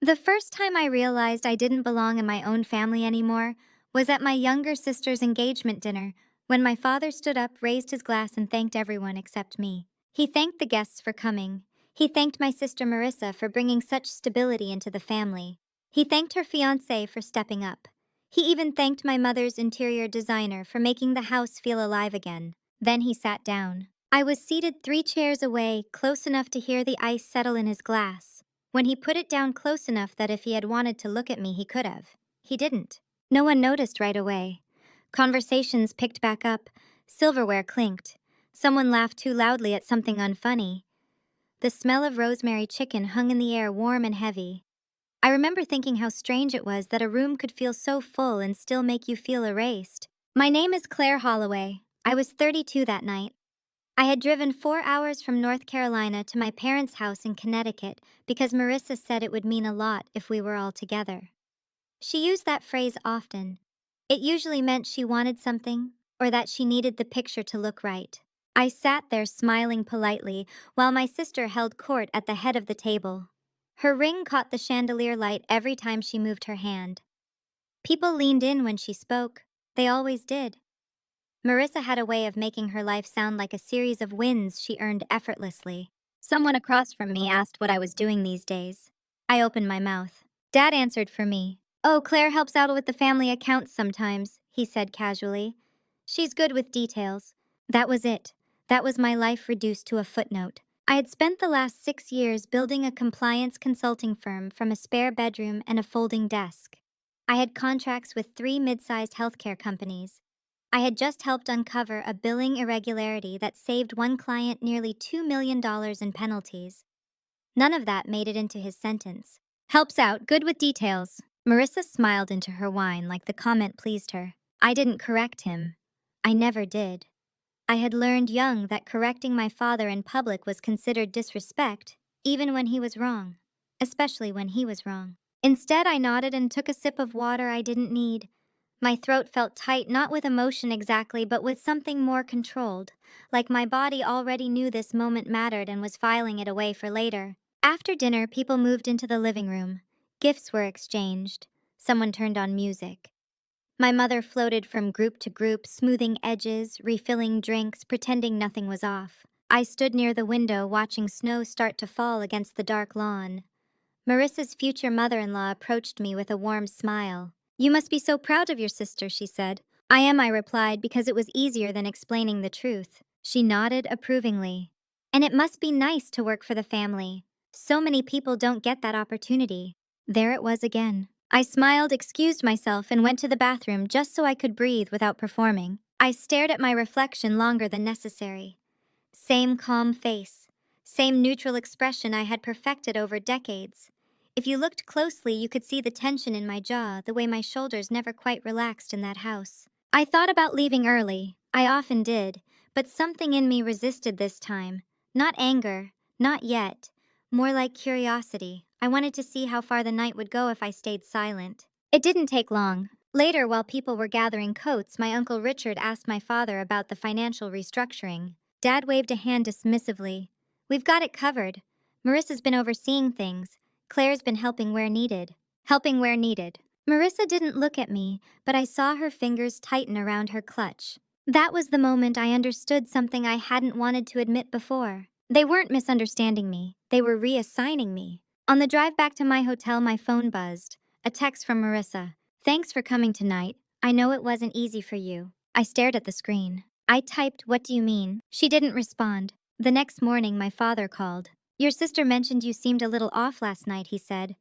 The first time I realized I didn't belong in my own family anymore was at my younger sister's engagement dinner, when my father stood up, raised his glass, and thanked everyone except me. He thanked the guests for coming. He thanked my sister Marissa for bringing such stability into the family. He thanked her fiancé for stepping up. He even thanked my mother's interior designer for making the house feel alive again. Then he sat down. I was seated 3 chairs away, close enough to hear the ice settle in his glass. When he put it down close enough that if he had wanted to look at me, he could have. He didn't. No one noticed right away. Conversations picked back up. Silverware clinked. Someone laughed too loudly at something unfunny. The smell of rosemary chicken hung in the air, warm and heavy. I remember thinking how strange it was that a room could feel so full and still make you feel erased. My name is Claire Holloway. I was 32 that night. I had driven 4 hours from North Carolina to my parents' house in Connecticut because Marissa said it would mean a lot if we were all together. She used that phrase often. It usually meant she wanted something or that she needed the picture to look right. I sat there smiling politely while my sister held court at the head of the table. Her ring caught the chandelier light every time she moved her hand. People leaned in when she spoke. They always did. Marissa had a way of making her life sound like a series of wins she earned effortlessly. Someone across from me asked what I was doing these days. I opened my mouth. Dad answered for me. "Oh, Claire helps out with the family accounts sometimes," he said casually. "She's good with details." That was it. That was my life reduced to a footnote. I had spent the last 6 years building a compliance consulting firm from a spare bedroom and a folding desk. I had contracts with 3 mid-sized healthcare companies. I had just helped uncover a billing irregularity that saved one client nearly $2 million in penalties. None of that made it into his sentence. "Helps out, good with details." Marissa smiled into her wine like the comment pleased her. I didn't correct him. I never did. I had learned young that correcting my father in public was considered disrespect, even when he was wrong. Especially when he was wrong. Instead, I nodded and took a sip of water I didn't need. My throat felt tight, not with emotion exactly, but with something more controlled, like my body already knew this moment mattered and was filing it away for later. After dinner, people moved into the living room. Gifts were exchanged. Someone turned on music. My mother floated from group to group, smoothing edges, refilling drinks, pretending nothing was off. I stood near the window, watching snow start to fall against the dark lawn. Marissa's future mother-in-law approached me with a warm smile. "You must be so proud of your sister," she said. "I am," I replied, because it was easier than explaining the truth. She nodded approvingly. "And it must be nice to work for the family. So many people don't get that opportunity." There it was again. I smiled, excused myself, and went to the bathroom just so I could breathe without performing. I stared at my reflection longer than necessary. Same calm face. Same neutral expression I had perfected over decades. If you looked closely, you could see the tension in my jaw, the way my shoulders never quite relaxed in that house. I thought about leaving early. I often did, but something in me resisted this time. Not anger, not yet. More like curiosity. I wanted to see how far the night would go if I stayed silent. It didn't take long. Later, while people were gathering coats, my Uncle Richard asked my father about the financial restructuring. Dad waved a hand dismissively. "We've got it covered. Marissa's been overseeing things. Claire's been helping where needed." Helping where needed. Marissa didn't look at me, but I saw her fingers tighten around her clutch. That was the moment I understood something I hadn't wanted to admit before. They weren't misunderstanding me. They were reassigning me. On the drive back to my hotel, my phone buzzed. A text from Marissa. "Thanks for coming tonight. I know it wasn't easy for you." I stared at the screen. I typed, "What do you mean?" She didn't respond. The next morning, my father called. "Your sister mentioned you seemed a little off last night," he said.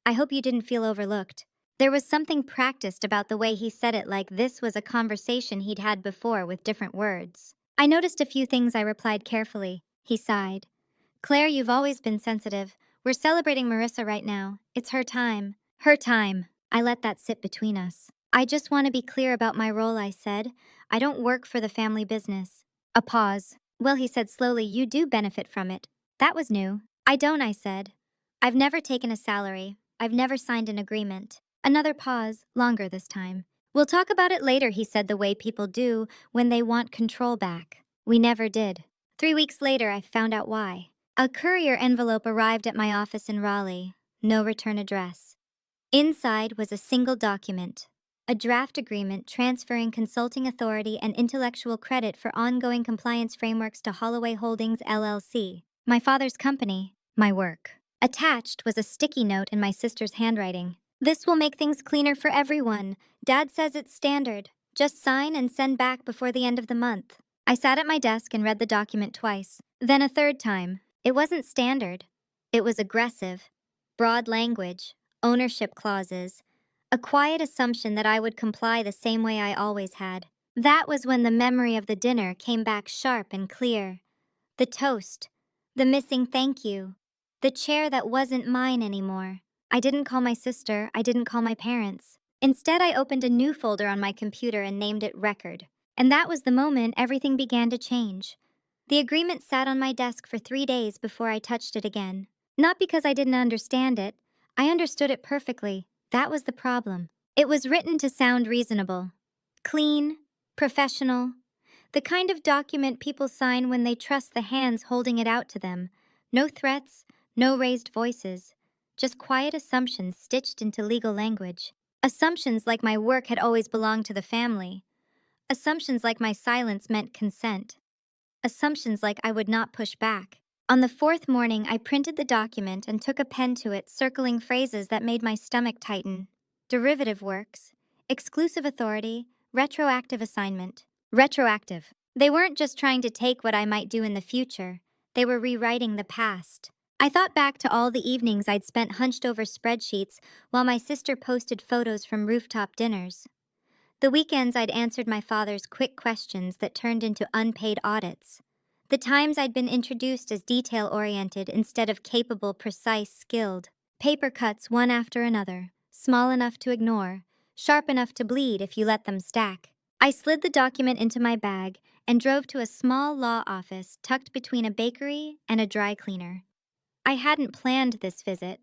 "I hope you didn't feel overlooked." There was something practiced about the way he said it, like this was a conversation he'd had before with different words. "I noticed a few things," I replied carefully. He sighed. "Claire, you've always been sensitive. We're celebrating Marissa right now. It's her time." Her time. I let that sit between us. "I just want to be clear about my role," I said. "I don't work for the family business." A pause. "Well," he said slowly, "you do benefit from it." That was new. "I don't," I said. "I've never taken a salary. I've never signed an agreement." Another pause, longer this time. "We'll talk about it later," he said, the way people do when they want control back. We never did. 3 weeks later, I found out why. A courier envelope arrived at my office in Raleigh. no return address. Inside was a single document, a draft agreement transferring consulting authority and intellectual credit for ongoing compliance frameworks to Holloway Holdings LLC, my father's company, my work. Attached was a sticky note in my sister's handwriting. This will make things cleaner for everyone. Dad says it's standard. Just sign and send back before the end of the month. I sat at my desk and read the document twice, then a third time. It wasn't standard. It was aggressive. Broad language, ownership clauses, a quiet assumption that I would comply the same way I always had. That was when the memory of the dinner came back sharp and clear. The toast, the missing thank you, the chair that wasn't mine anymore. I didn't call my sister, I didn't call my parents. Instead, I opened a new folder on my computer and named it Record. And that was the moment everything began to change. The agreement sat on my desk for 3 days before I touched it again. Not because I didn't understand it. I understood it perfectly. That was the problem. It was written to sound reasonable. Clean, professional. The kind of document people sign when they trust the hands holding it out to them. No threats, no raised voices. Just quiet assumptions stitched into legal language. Assumptions like my work had always belonged to the family. Assumptions like my silence meant consent. Assumptions like I would not push back. On the fourth morning, I printed the document and took a pen to it, circling phrases that made my stomach tighten. Derivative works, exclusive authority, retroactive assignment. Retroactive. They weren't just trying to take what I might do in the future. They were rewriting the past. I thought back to all the evenings I'd spent hunched over spreadsheets while my sister posted photos from rooftop dinners. The weekends I'd answered my father's quick questions that turned into unpaid audits. The times I'd been introduced as detail-oriented instead of capable, precise, skilled. Paper cuts one after another, small enough to ignore, sharp enough to bleed if you let them stack. I slid the document into my bag and drove to a small law office tucked between a bakery and a dry cleaner. I hadn't planned this visit.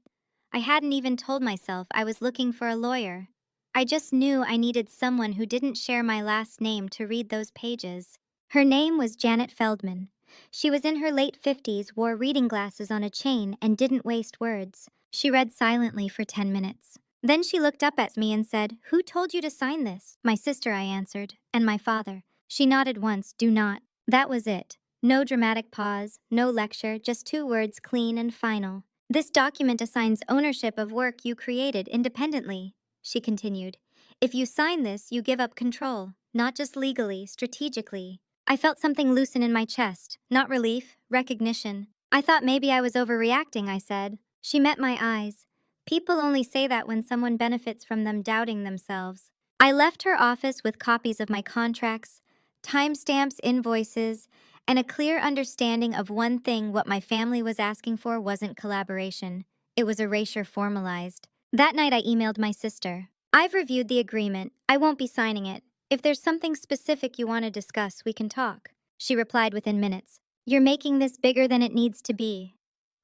I hadn't even told myself I was looking for a lawyer. I just knew I needed someone who didn't share my last name to read those pages. Her name was Janet Feldman. She was in her late 50s, wore reading glasses on a chain, and didn't waste words. She read silently for 10 minutes. Then she looked up at me and said, "Who told you to sign this?" "My sister," I answered, "and my father." She nodded once, "Do not." That was it. No dramatic pause, no lecture, just 2 words, clean and final. "This document assigns ownership of work you created independently," she continued. "If you sign this, you give up control, not just legally, strategically." I felt something loosen in my chest, not relief, recognition. "I thought maybe I was overreacting," I said. She met my eyes. People only say that when someone benefits from them doubting themselves. I left her office with copies of my contracts, timestamps, invoices, and a clear understanding of one thing: what my family was asking for wasn't collaboration. It was erasure formalized. That night I emailed my sister. "I've reviewed the agreement. I won't be signing it. If there's something specific you want to discuss, we can talk." She replied within minutes. "You're making this bigger than it needs to be.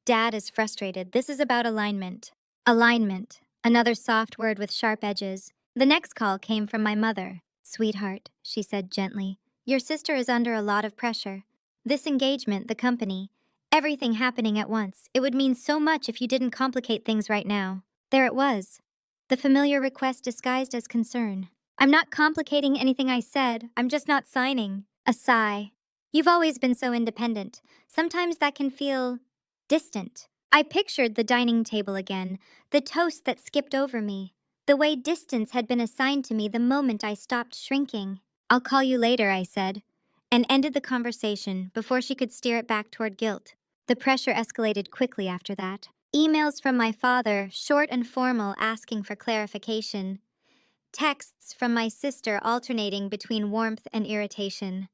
Dad is frustrated. This is about alignment." Alignment. Another soft word with sharp edges. The next call came from my mother. "Sweetheart," she said gently, "your sister is under a lot of pressure. This engagement, the company, everything happening at once. It would mean so much if you didn't complicate things right now." There it was. The familiar request disguised as concern. "I'm not complicating anything," I said. "I'm just not signing." A sigh. "You've always been so independent. Sometimes that can feel distant." I pictured the dining table again, the toast that skipped over me, the way distance had been assigned to me the moment I stopped shrinking. "I'll call you later," I said, and ended the conversation before she could steer it back toward guilt. The pressure escalated quickly after that. Emails from my father, short and formal, asking for clarification. Texts from my sister alternating between warmth and irritation.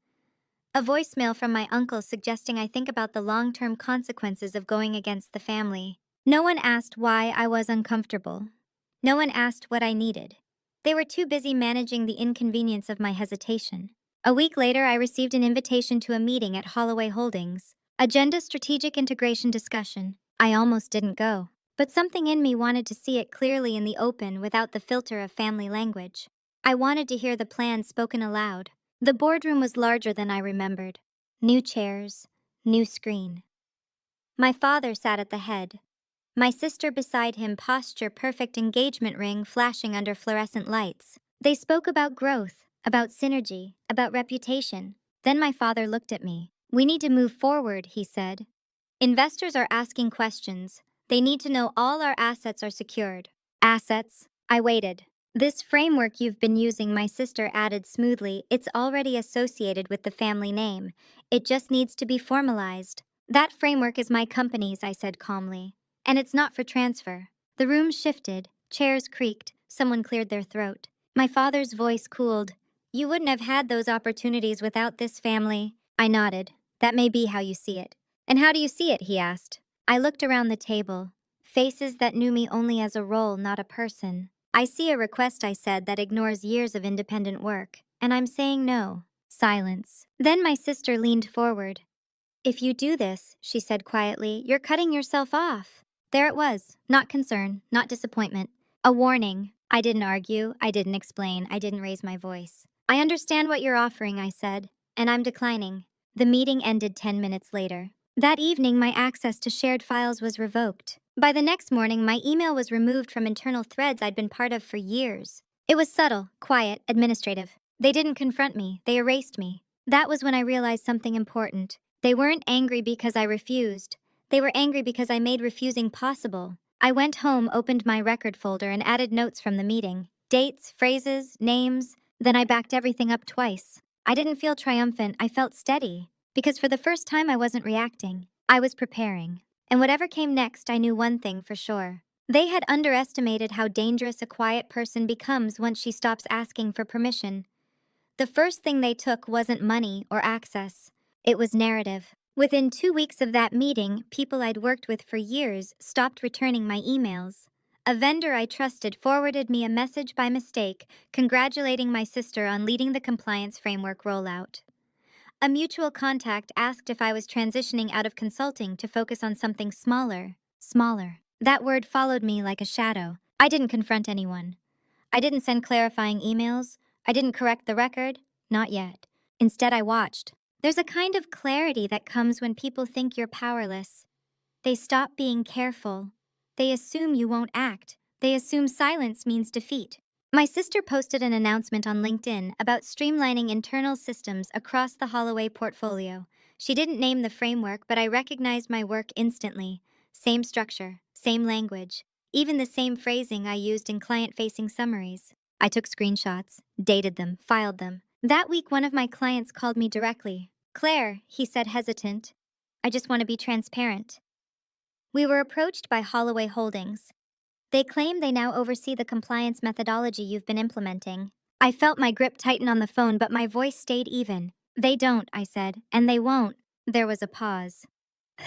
A voicemail from my uncle suggesting I think about the long-term consequences of going against the family. No one asked why I was uncomfortable. No one asked what I needed. They were too busy managing the inconvenience of my hesitation. A week later, I received an invitation to a meeting at Holloway Holdings. Agenda: strategic integration discussion. I almost didn't go, but something in me wanted to see it clearly in the open without the filter of family language. I wanted to hear the plan spoken aloud. The boardroom was larger than I remembered. New chairs, new screen. My father sat at the head. My sister beside him, posture perfect, engagement ring flashing under fluorescent lights. They spoke about growth, about synergy, about reputation. Then my father looked at me. "We need to move forward," he said. "Investors are asking questions. They need to know all our assets are secured." Assets? I waited. "This framework you've been using," my sister added smoothly, "it's already associated with the family name. It just needs to be formalized." "That framework is my company's," I said calmly. "And it's not for transfer." The room shifted, chairs creaked, someone cleared their throat. My father's voice cooled. "You wouldn't have had those opportunities without this family." I nodded. "That may be how you see it." "And how do you see it?" he asked. I looked around the table. Faces that knew me only as a role, not a person. "I see a request," I said, "that ignores years of independent work. And I'm saying no." Silence. Then my sister leaned forward. "If you do this," she said quietly, "you're cutting yourself off." There it was. Not concern, not disappointment. A warning. I didn't argue, I didn't explain, I didn't raise my voice. "I understand what you're offering," I said, "and I'm declining." The meeting ended 10 minutes later. That evening, my access to shared files was revoked. By the next morning, my email was removed from internal threads I'd been part of for years. It was subtle, quiet, administrative. They didn't confront me, they erased me. That was when I realized something important. They weren't angry because I refused. They were angry because I made refusing possible. I went home, opened my record folder, and added notes from the meeting. Dates, phrases, names. Then I backed everything up twice. I didn't feel triumphant, I felt steady. Because for the first time I wasn't reacting. I was preparing. And whatever came next, I knew one thing for sure. They had underestimated how dangerous a quiet person becomes once she stops asking for permission. The first thing they took wasn't money or access. It was narrative. Within 2 weeks of that meeting, people I'd worked with for years stopped returning my emails. A vendor I trusted forwarded me a message by mistake, congratulating my sister on leading the compliance framework rollout. A mutual contact asked if I was transitioning out of consulting to focus on something smaller. Smaller. That word followed me like a shadow. I didn't confront anyone. I didn't send clarifying emails. I didn't correct the record. Not yet. Instead, I watched. There's a kind of clarity that comes when people think you're powerless. They stop being careful. They assume you won't act. They assume silence means defeat. My sister posted an announcement on LinkedIn about streamlining internal systems across the Holloway portfolio. She didn't name the framework, but I recognized my work instantly. Same structure, same language, even the same phrasing I used in client-facing summaries. I took screenshots, dated them, filed them. That week, one of my clients called me directly. "Claire," he said, hesitant, "I just want to be transparent." We were approached by Holloway Holdings. They claim they now oversee the compliance methodology you've been implementing. I felt my grip tighten on the phone, but my voice stayed even. "They don't," I said, "and they won't." There was a pause.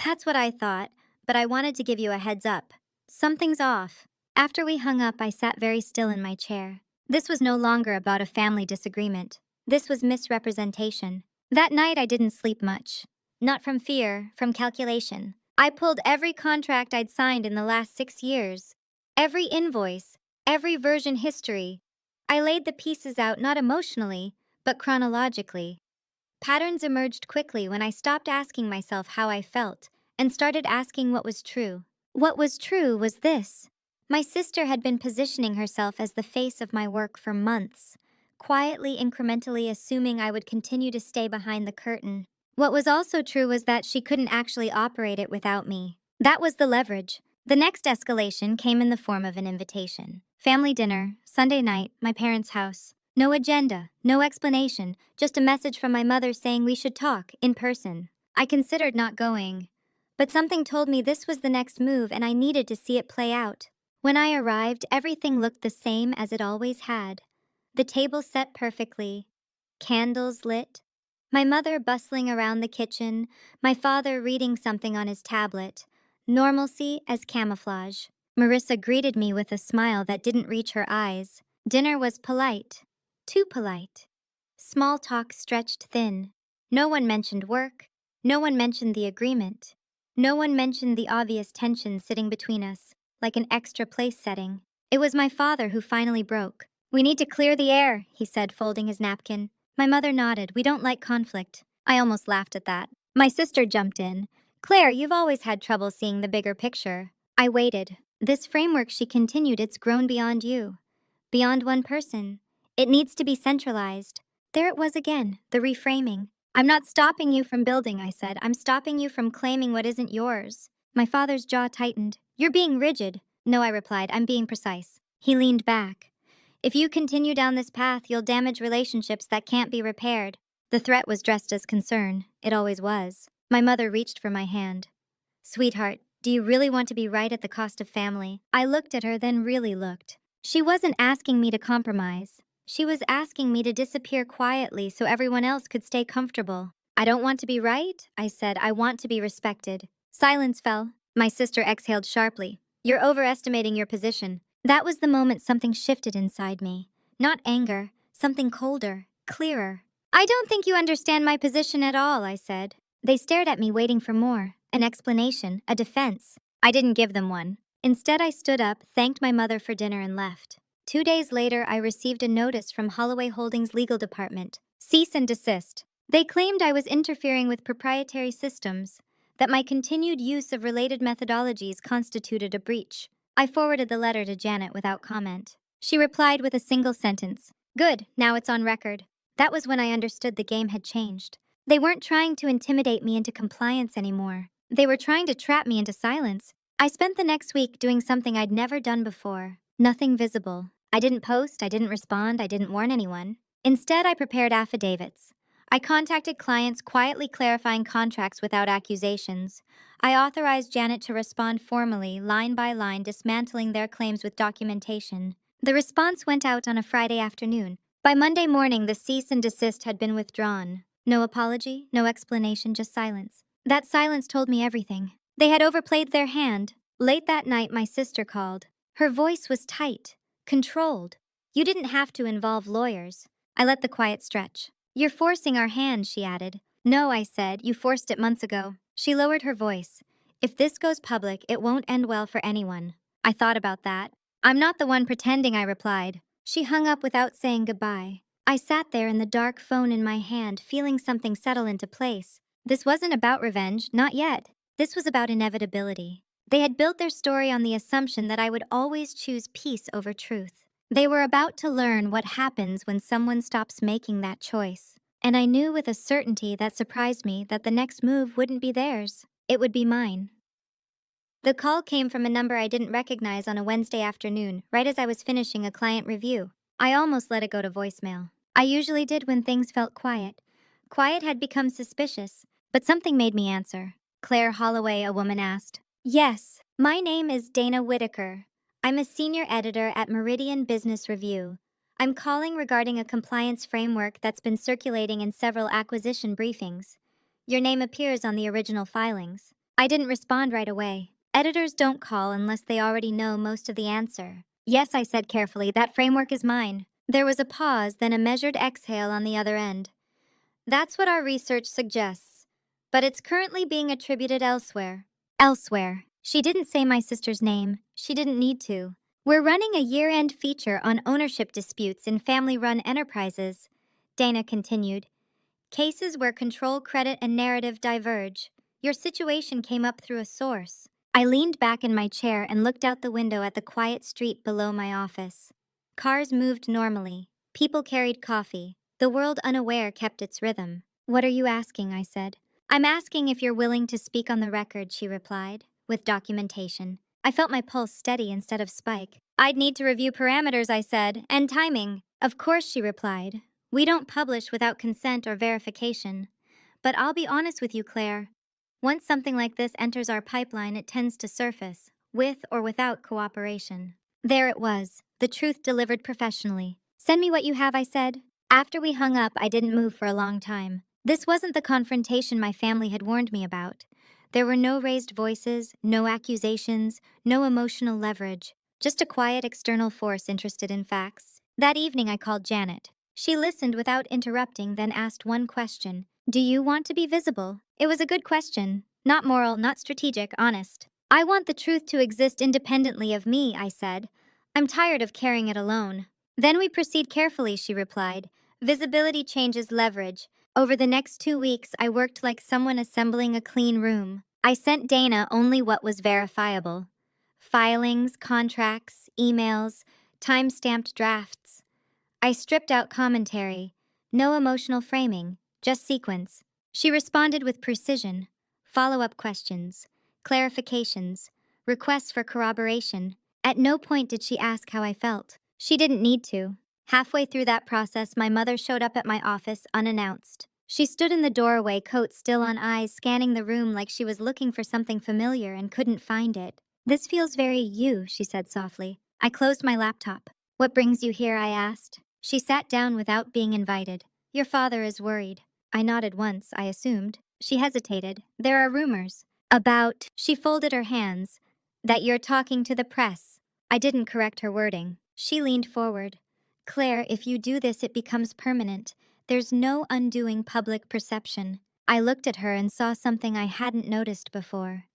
"That's what I thought, but I wanted to give you a heads up. Something's off." After we hung up, I sat very still in my chair. This was no longer about a family disagreement. This was misrepresentation. That night, I didn't sleep much. Not from fear, from calculation. I pulled every contract I'd signed in the last 6 years. Every invoice, every version history. I laid the pieces out not emotionally, but chronologically. Patterns emerged quickly when I stopped asking myself how I felt and started asking what was true. What was true was this. My sister had been positioning herself as the face of my work for months, quietly, incrementally assuming I would continue to stay behind the curtain. What was also true was that she couldn't actually operate it without me. That was the leverage. The next escalation came in the form of an invitation. Family dinner, Sunday night, my parents' house. No agenda, no explanation, just a message from my mother saying we should talk, in person. I considered not going, but something told me this was the next move and I needed to see it play out. When I arrived, everything looked the same as it always had. The table set perfectly, candles lit, my mother bustling around the kitchen, my father reading something on his tablet. Normalcy as camouflage. Marissa greeted me with a smile that didn't reach her eyes. Dinner was polite. Too polite. Small talk stretched thin. No one mentioned work. No one mentioned the agreement. No one mentioned the obvious tension sitting between us, like an extra place setting. It was my father who finally broke. "We need to clear the air," he said, folding his napkin. My mother nodded. "We don't like conflict." I almost laughed at that. My sister jumped in. "Claire, you've always had trouble seeing the bigger picture." I waited. This framework, she continued, it's grown beyond you. Beyond one person. It needs to be centralized. There it was again, the reframing. I'm not stopping you from building, I said. I'm stopping you from claiming what isn't yours. My father's jaw tightened. You're being rigid. No, I replied, I'm being precise. He leaned back. If you continue down this path, you'll damage relationships that can't be repaired. The threat was dressed as concern. It always was. My mother reached for my hand. Sweetheart, do you really want to be right at the cost of family? I looked at her, then really looked. She wasn't asking me to compromise. She was asking me to disappear quietly so everyone else could stay comfortable. I don't want to be right, I said. I want to be respected. Silence fell. My sister exhaled sharply. You're overestimating your position. That was the moment something shifted inside me. Not anger, something colder, clearer. I don't think you understand my position at all, I said. They stared at me, waiting for more. An explanation, a defense. I didn't give them one. Instead, I stood up, thanked my mother for dinner, and left. 2 days later, I received a notice from Holloway Holdings' legal department. Cease and desist. They claimed I was interfering with proprietary systems, that my continued use of related methodologies constituted a breach. I forwarded the letter to Janet without comment. She replied with a single sentence. Good, now it's on record. That was when I understood the game had changed. They weren't trying to intimidate me into compliance anymore. They were trying to trap me into silence. I spent the next week doing something I'd never done before. Nothing visible. I didn't post, I didn't respond, I didn't warn anyone. Instead, I prepared affidavits. I contacted clients, quietly clarifying contracts without accusations. I authorized Janet to respond formally, line by line, dismantling their claims with documentation. The response went out on a Friday afternoon. By Monday morning, the cease and desist had been withdrawn. No apology, no explanation, just silence. That silence told me everything. They had overplayed their hand. Late that night, my sister called. Her voice was tight, controlled. You didn't have to involve lawyers. I let the quiet stretch. You're forcing our hand, she added. No, I said, you forced it months ago. She lowered her voice. If this goes public, it won't end well for anyone. I thought about that. I'm not the one pretending, I replied. She hung up without saying goodbye. I sat there in the dark, phone in my hand, feeling something settle into place. This wasn't about revenge, not yet. This was about inevitability. They had built their story on the assumption that I would always choose peace over truth. They were about to learn what happens when someone stops making that choice. And I knew with a certainty that surprised me that the next move wouldn't be theirs. It would be mine. The call came from a number I didn't recognize on a Wednesday afternoon, right as I was finishing a client review. I almost let it go to voicemail. I usually did when things felt quiet. Quiet had become suspicious, but something made me answer. Claire Holloway, a woman asked. Yes, my name is Dana Whitaker. I'm a senior editor at Meridian Business Review. I'm calling regarding a compliance framework that's been circulating in several acquisition briefings. Your name appears on the original filings. I didn't respond right away. Editors don't call unless they already know most of the answer. Yes, I said carefully, that framework is mine. There was a pause, then a measured exhale on the other end. That's what our research suggests. But it's currently being attributed elsewhere. Elsewhere. She didn't say my sister's name. She didn't need to. We're running a year-end feature on ownership disputes in family-run enterprises, Dana continued. Cases where control, credit, and narrative diverge. Your situation came up through a source. I leaned back in my chair and looked out the window at the quiet street below my office. Cars moved normally. People carried coffee. The world unaware kept its rhythm. What are you asking? I said. I'm asking if you're willing to speak on the record, she replied, with documentation. I felt my pulse steady instead of spike. I'd need to review parameters, I said, and timing. Of course, she replied. We don't publish without consent or verification. But I'll be honest with you, Claire. Once something like this enters our pipeline, it tends to surface, with or without cooperation. There it was, the truth delivered professionally. Send me what you have, I said. After we hung up, I didn't move for a long time. This wasn't the confrontation my family had warned me about. There were no raised voices, no accusations, no emotional leverage, just a quiet external force interested in facts. That evening I called Janet. She listened without interrupting, then asked one question. Do you want to be visible? It was a good question. Not moral, not strategic, honest. I want the truth to exist independently of me, I said. I'm tired of carrying it alone. Then we proceed carefully, she replied. Visibility changes leverage. Over the next 2 weeks, I worked like someone assembling a clean room. I sent Dana only what was verifiable. filings, contracts, emails, time-stamped drafts. I stripped out commentary. No emotional framing, just sequence. She responded with precision. Follow-up questions, clarifications, requests for corroboration. At no point did she ask how I felt. She didn't need to. Halfway through that process, my mother showed up at my office unannounced. She stood in the doorway, coat still on eyes, scanning the room like she was looking for something familiar and couldn't find it. "This feels very you," she said softly. I closed my laptop. "What brings you here?" I asked. She sat down without being invited. "Your father is worried." I nodded once, I assumed. She hesitated. "There are rumors." "About," she folded her hands, "that you're talking to the press." I didn't correct her wording. She leaned forward. "Claire, if you do this, it becomes permanent. There's no undoing public perception." I looked at her and saw something I hadn't noticed before.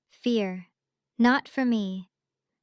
Fear. Not for me.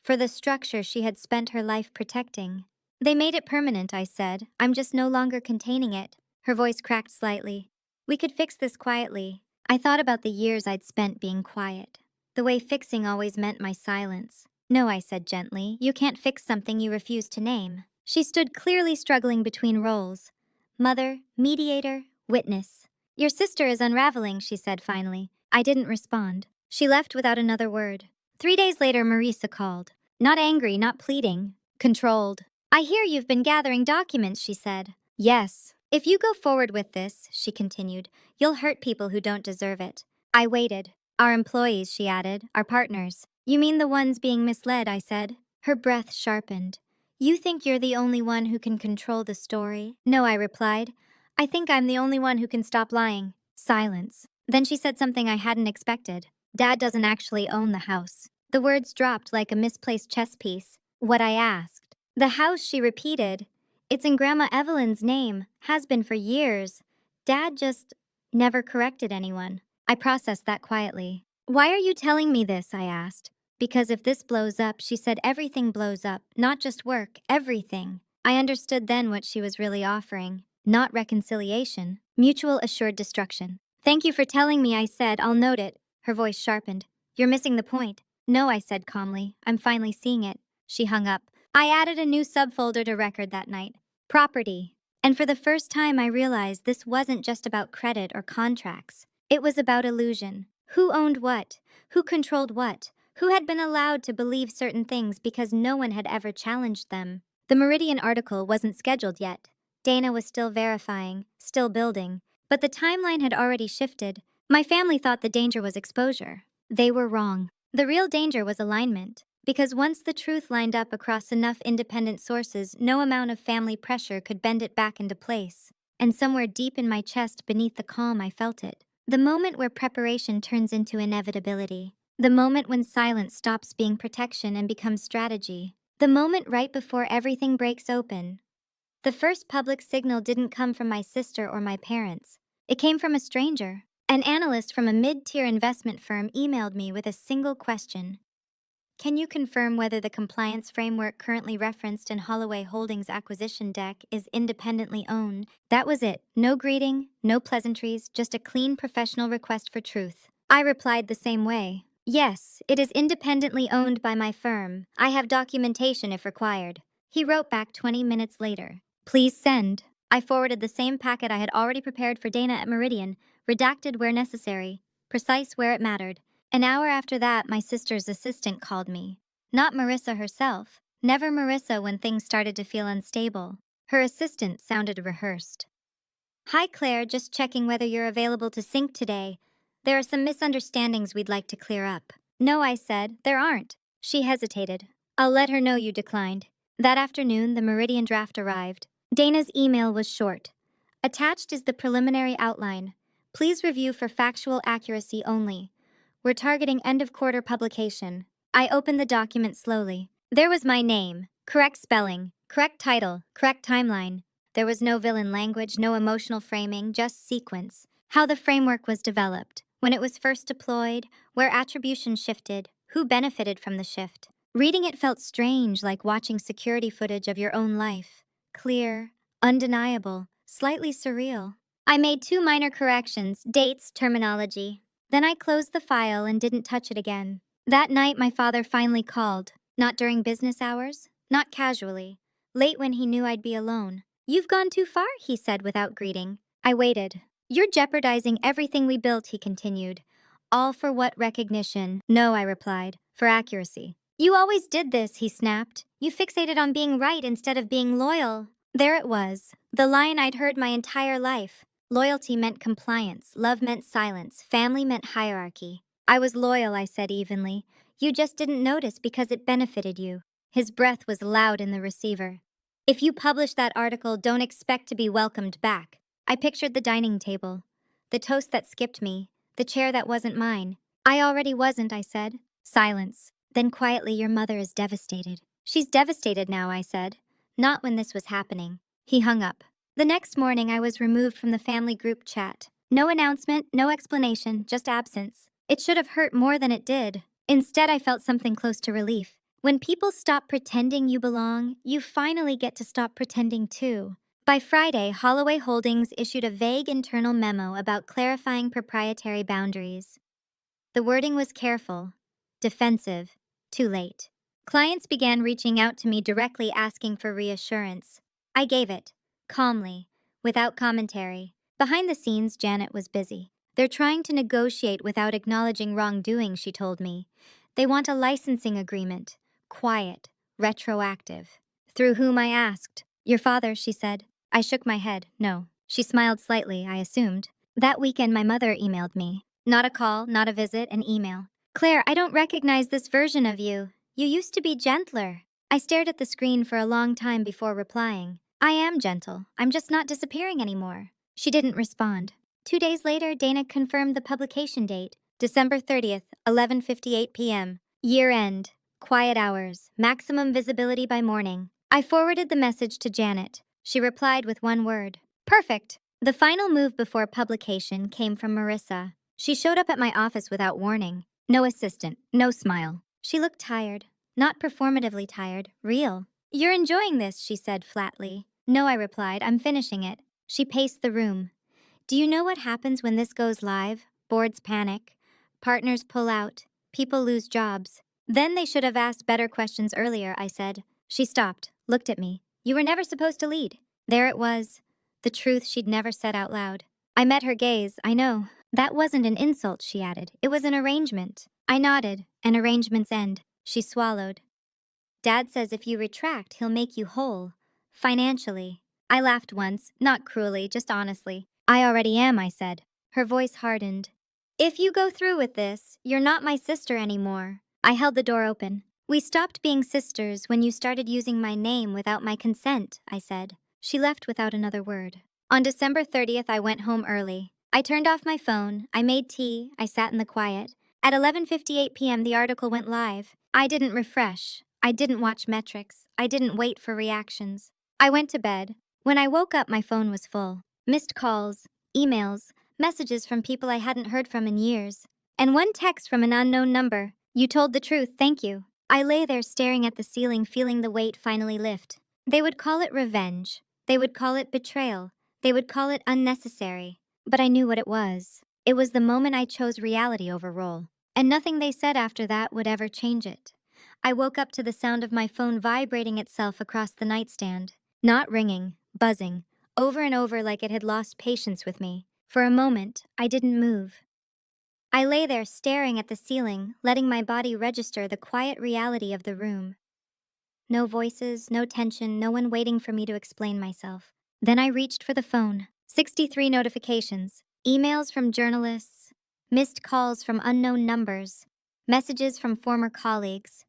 For the structure she had spent her life protecting. "They made it permanent," I said. "I'm just no longer containing it." Her voice cracked slightly. "We could fix this quietly." I thought about the years I'd spent being quiet. The way fixing always meant my silence. "No," I said gently. "You can't fix something you refuse to name." She stood clearly struggling between roles. Mother, mediator, witness. "Your sister is unraveling," she said finally. I didn't respond. She left without another word. 3 days later, Marisa called. Not angry, not pleading. Controlled. "I hear you've been gathering documents," she said. "Yes. If you go forward with this," she continued, "you'll hurt people who don't deserve it." I waited. "Our employees," she added, "our partners." "You mean the ones being misled," I said. Her breath sharpened. "You think you're the only one who can control the story?" "No," I replied. "I think I'm the only one who can stop lying." Silence. Then she said something I hadn't expected. "Dad doesn't actually own the house." The words dropped like a misplaced chess piece. What I asked. "The house," she repeated. "It's in Grandma Evelyn's name. Has been for years. Dad just never corrected anyone." I processed that quietly. "Why are you telling me this?" I asked. "Because if this blows up," she said, "everything blows up. Not just work, everything." I understood then what she was really offering. Not reconciliation. Mutual assured destruction. "Thank you for telling me," I said. "I'll note it." Her voice sharpened. "You're missing the point." "No," I said calmly. "I'm finally seeing it." She hung up. I added a new subfolder to record that night. Property. And for the first time I realized this wasn't just about credit or contracts. It was about illusion. Who owned what? Who controlled what? Who had been allowed to believe certain things because no one had ever challenged them? The Meridian article wasn't scheduled yet. Dana was still verifying, still building. But the timeline had already shifted. My family thought the danger was exposure. They were wrong. The real danger was alignment. Because once the truth lined up across enough independent sources, no amount of family pressure could bend it back into place. And somewhere deep in my chest, beneath the calm, I felt it. The moment where preparation turns into inevitability. The moment when silence stops being protection and becomes strategy. The moment right before everything breaks open. The first public signal didn't come from my sister or my parents. It came from a stranger. An analyst from a mid-tier investment firm emailed me with a single question. "Can you confirm whether the compliance framework currently referenced in Holloway Holdings' acquisition deck is independently owned?" That was it. No greeting, no pleasantries, just a clean professional request for truth. I replied the same way. "Yes, it is independently owned by my firm. I have documentation if required." He wrote back 20 minutes later. "Please send." I forwarded the same packet I had already prepared for Dana at Meridian, redacted where necessary, precise where it mattered. An hour after that, my sister's assistant called me. Not Marissa herself. Never Marissa when things started to feel unstable. Her assistant sounded rehearsed. "Hi Claire, just checking whether you're available to sync today. There are some misunderstandings we'd like to clear up." "No," I said, "there aren't." She hesitated. "I'll let her know you declined." That afternoon, the Meridian draft arrived. Dana's email was short. "Attached is the preliminary outline. Please review for factual accuracy only. We're targeting end-of-quarter publication." I opened the document slowly. There was my name, correct spelling, correct title, correct timeline. There was no villain language, no emotional framing, just sequence. How the framework was developed, when it was first deployed, where attribution shifted, who benefited from the shift. Reading it felt strange, like watching security footage of your own life. Clear, undeniable, slightly surreal. I made 2 minor corrections, dates, terminology. Then I closed the file and didn't touch it again. That night, my father finally called, not during business hours, not casually, late when he knew I'd be alone. "You've gone too far," he said without greeting. I waited. "You're jeopardizing everything we built," he continued. "All for what recognition?" "No," I replied, "for accuracy." "You always did this," he snapped. "You fixated on being right instead of being loyal." There it was, the line I'd heard my entire life. Loyalty meant compliance, love meant silence, family meant hierarchy. "I was loyal," I said evenly. "You just didn't notice because it benefited you." His breath was loud in the receiver. "If you publish that article, don't expect to be welcomed back." I pictured the dining table, the toast that skipped me, the chair that wasn't mine. "I already wasn't," I said. Silence. Then quietly, "Your mother is devastated." "She's devastated now," I said. "Not when this was happening." He hung up. The next morning, I was removed from the family group chat. No announcement, no explanation, just absence. It should have hurt more than it did. Instead, I felt something close to relief. When people stop pretending you belong, you finally get to stop pretending too. By Friday, Holloway Holdings issued a vague internal memo about clarifying proprietary boundaries. The wording was careful, defensive, too late. Clients began reaching out to me directly asking for reassurance. I gave it, calmly, without commentary. Behind the scenes, Janet was busy. "They're trying to negotiate without acknowledging wrongdoing," she told me. "They want a licensing agreement. Quiet, retroactive." "Through whom?" I asked. "Your father," she said. I shook my head. "No." She smiled slightly, I assumed. "That weekend, my mother emailed me. Not a call, not a visit, an email. 'Claire, I don't recognize this version of you. You used to be gentler.' I stared at the screen for a long time before replying. I am gentle. I'm just not disappearing anymore." She didn't respond. 2 days later, Dana confirmed the publication date, December 30th, 11:58 p.m. Year end, quiet hours, maximum visibility by morning. I forwarded the message to Janet. She replied with one word: "Perfect." The final move before publication came from Marissa. She showed up at my office without warning. No assistant, no smile. She looked tired. Not performatively tired, real. "You're enjoying this," she said flatly. "No," I replied, "I'm finishing it." She paced the room. "Do you know what happens when this goes live? Boards panic. Partners pull out. People lose jobs." "Then they should have asked better questions earlier," I said. She stopped, looked at me. "You were never supposed to lead." There it was. The truth she'd never said out loud. I met her gaze. "I know. That wasn't an insult," she added. "It was an arrangement." I nodded. "An arrangement's end." She swallowed. "Dad says if you retract, he'll make you whole. Financially." I laughed once, not cruelly, just honestly. "I already am," I said. Her voice hardened. "If you go through with this, you're not my sister anymore." I held the door open. "We stopped being sisters when you started using my name without my consent," I said. She left without another word. On December 30th, I went home early. I turned off my phone, I made tea, I sat in the quiet. At 11:58 p.m., the article went live. I didn't refresh. I didn't watch metrics. I didn't wait for reactions. I went to bed. When I woke up, my phone was full. Missed calls, emails, messages from people I hadn't heard from in years. And one text from an unknown number. "You told the truth, thank you." I lay there staring at the ceiling, feeling the weight finally lift. They would call it revenge. They would call it betrayal. They would call it unnecessary. But I knew what it was. It was the moment I chose reality over role. And nothing they said after that would ever change it. I woke up to the sound of my phone vibrating itself across the nightstand. Not ringing, buzzing, over and over like it had lost patience with me. For a moment, I didn't move. I lay there staring at the ceiling, letting my body register the quiet reality of the room. No voices, no tension, no one waiting for me to explain myself. Then I reached for the phone. 63 notifications. Emails from journalists. Missed calls from unknown numbers. Messages from former colleagues.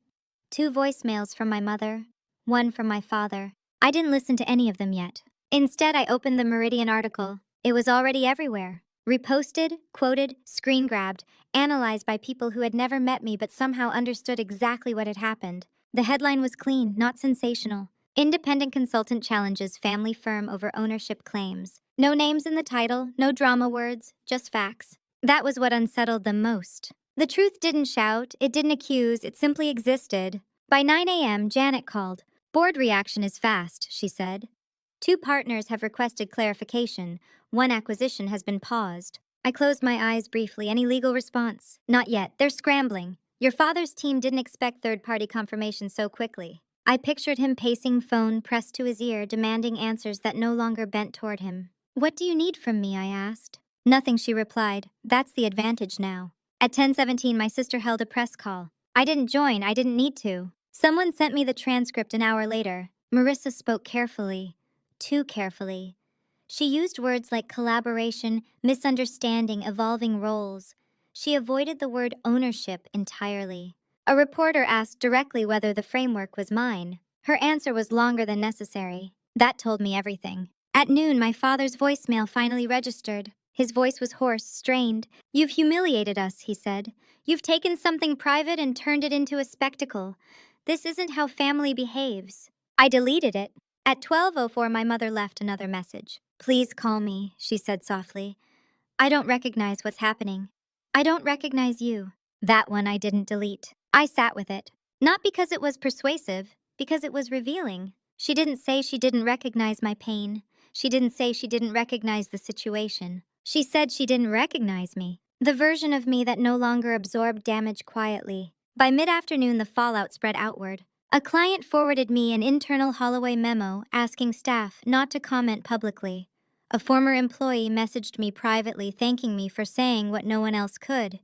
2 voicemails from my mother. 1 from my father. I didn't listen to any of them yet. Instead, I opened the Meridian article. It was already everywhere. Reposted, quoted, screen grabbed, analyzed by people who had never met me but somehow understood exactly what had happened. The headline was clean, not sensational. Independent consultant challenges family firm over ownership claims. No names in the title, no drama words, just facts. That was what unsettled them most. The truth didn't shout, it didn't accuse, it simply existed. By 9 a.m., Janet called. "Board reaction is fast," she said. 2 partners have requested clarification. 1 acquisition has been paused. I closed my eyes briefly. Any legal response? Not yet. They're scrambling. Your father's team didn't expect third-party confirmation so quickly. I pictured him pacing, phone pressed to his ear, demanding answers that no longer bent toward him. What do you need from me? I asked. Nothing, she replied. That's the advantage now. At 10:17, my sister held a press call. I didn't join, I didn't need to. Someone sent me the transcript an hour later. Marissa spoke carefully. Too carefully. She used words like collaboration, misunderstanding, evolving roles. She avoided the word ownership entirely. A reporter asked directly whether the framework was mine. Her answer was longer than necessary. That told me everything. At noon, my father's voicemail finally registered. His voice was hoarse, strained. You've humiliated us, he said. You've taken something private and turned it into a spectacle. This isn't how family behaves. I deleted it. At 12:04, my mother left another message. Please call me, she said softly. I don't recognize what's happening. I don't recognize you. That one I didn't delete. I sat with it. Not because it was persuasive, because it was revealing. She didn't say she didn't recognize my pain. She didn't say she didn't recognize the situation. She said she didn't recognize me, the version of me that no longer absorbed damage quietly. By mid-afternoon, the fallout spread outward. A client forwarded me an internal Holloway memo asking staff not to comment publicly. A former employee messaged me privately thanking me for saying what no one else could.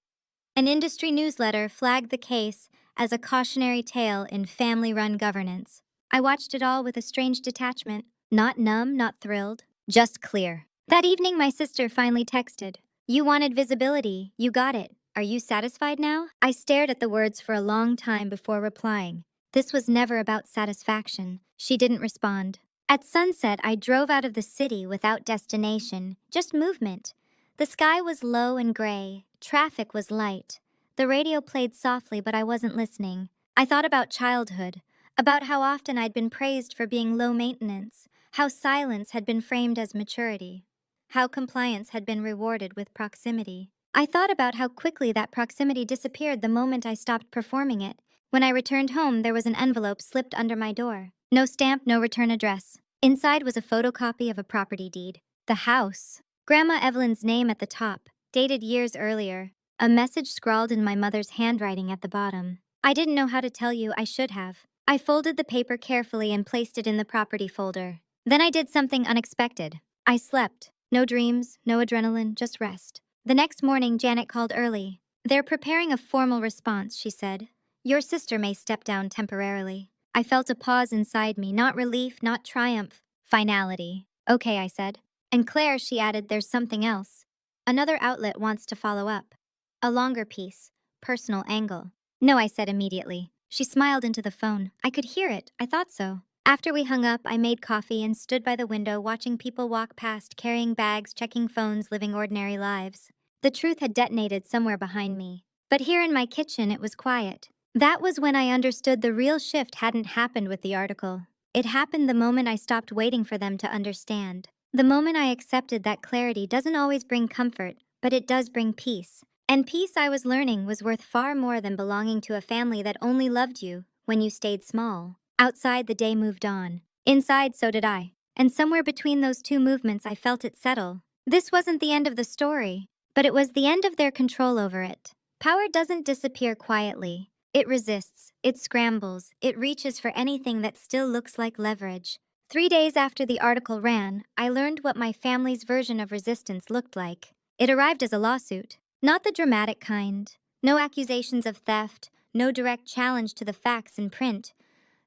An industry newsletter flagged the case as a cautionary tale in family-run governance. I watched it all with a strange detachment. Not numb, not thrilled, just clear. That evening, my sister finally texted. You wanted visibility, you got it. Are you satisfied now? I stared at the words for a long time before replying. This was never about satisfaction. She didn't respond. At sunset, I drove out of the city without destination, just movement. The sky was low and gray. Traffic was light. The radio played softly, but I wasn't listening. I thought about childhood, about how often I'd been praised for being low maintenance, how silence had been framed as maturity, how compliance had been rewarded with proximity. I thought about how quickly that proximity disappeared the moment I stopped performing it. When I returned home, there was an envelope slipped under my door. No stamp, no return address. Inside was a photocopy of a property deed. The house. Grandma Evelyn's name at the top, dated years earlier. A message scrawled in my mother's handwriting at the bottom. I didn't know how to tell you, I should have. I folded the paper carefully and placed it in the property folder. Then I did something unexpected. I slept. No dreams, no adrenaline, just rest. The next morning, Janet called early. They're preparing a formal response, she said. Your sister may step down temporarily. I felt a pause inside me, not relief, not triumph. Finality. Okay, I said. And Claire, she added, there's something else. Another outlet wants to follow up. A longer piece. Personal angle. No, I said immediately. She smiled into the phone. I could hear it. I thought so. After we hung up, I made coffee and stood by the window watching people walk past, carrying bags, checking phones, living ordinary lives. The truth had detonated somewhere behind me. But here in my kitchen, it was quiet. That was when I understood the real shift hadn't happened with the article. It happened the moment I stopped waiting for them to understand. The moment I accepted that clarity doesn't always bring comfort, but it does bring peace. And peace, I was learning, was worth far more than belonging to a family that only loved you when you stayed small. Outside, the day moved on. Inside, so did I. And somewhere between those two movements, I felt it settle. This wasn't the end of the story, but it was the end of their control over it. Power doesn't disappear quietly. It resists, it scrambles, it reaches for anything that still looks like leverage. 3 days after the article ran, I learned what my family's version of resistance looked like. It arrived as a lawsuit. Not the dramatic kind. No accusations of theft, no direct challenge to the facts in print.